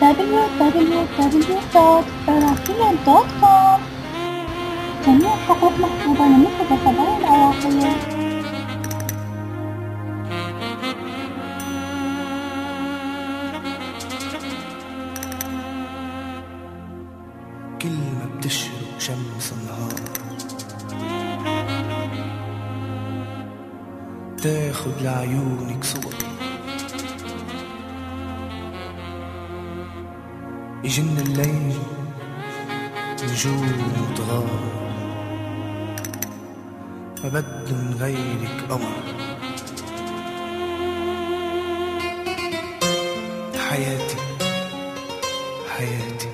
www.barakiya.com. جميع الحقوق محفوظة لمنتدى القضايا العراقية. كل ما بتشرق شمس النهار تاخد لعيونك صور، يجن الليل نجوم وتغار، ما بدن غيرك قمر. حياتي حياتي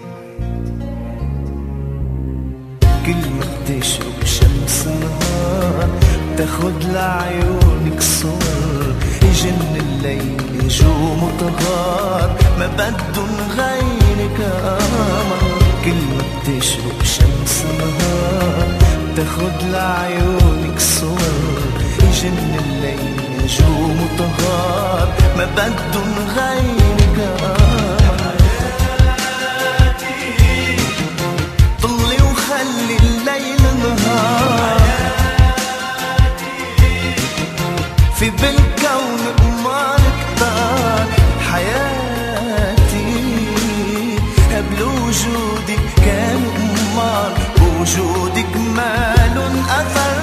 كل ما بتشرق شمس النهار تاخد لعيونك صور، يجن الليل نجوم وتغار، ما بدن غيرك قمر. كل ما بتشرق شمس النهار تاخد لعيونك صور، يجن الليل نجوم وتغار، ما بدن غيرك قمر. طلي وخلي الليل نهار، في بالكون قمر كتار. حياتي قبل وجودك كان قمار، بوجودك مالن أثر.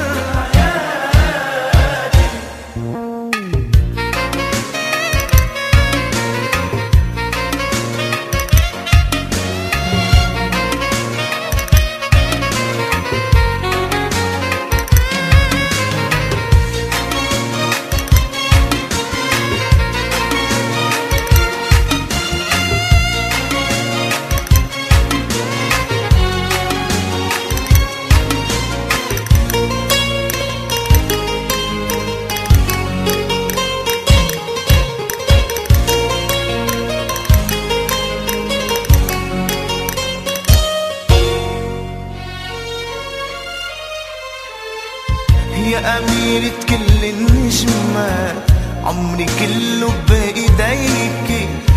يا أميرة كل النجمات، عمري كله بإيديك،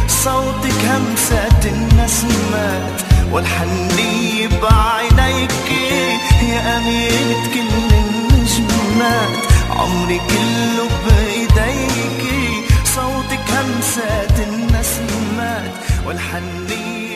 صوتك همسات النسمات والحنية بعينيك. يا أميرة كل النجمات، عمري كله بإيديك، صوتك همسات النسمات والحنية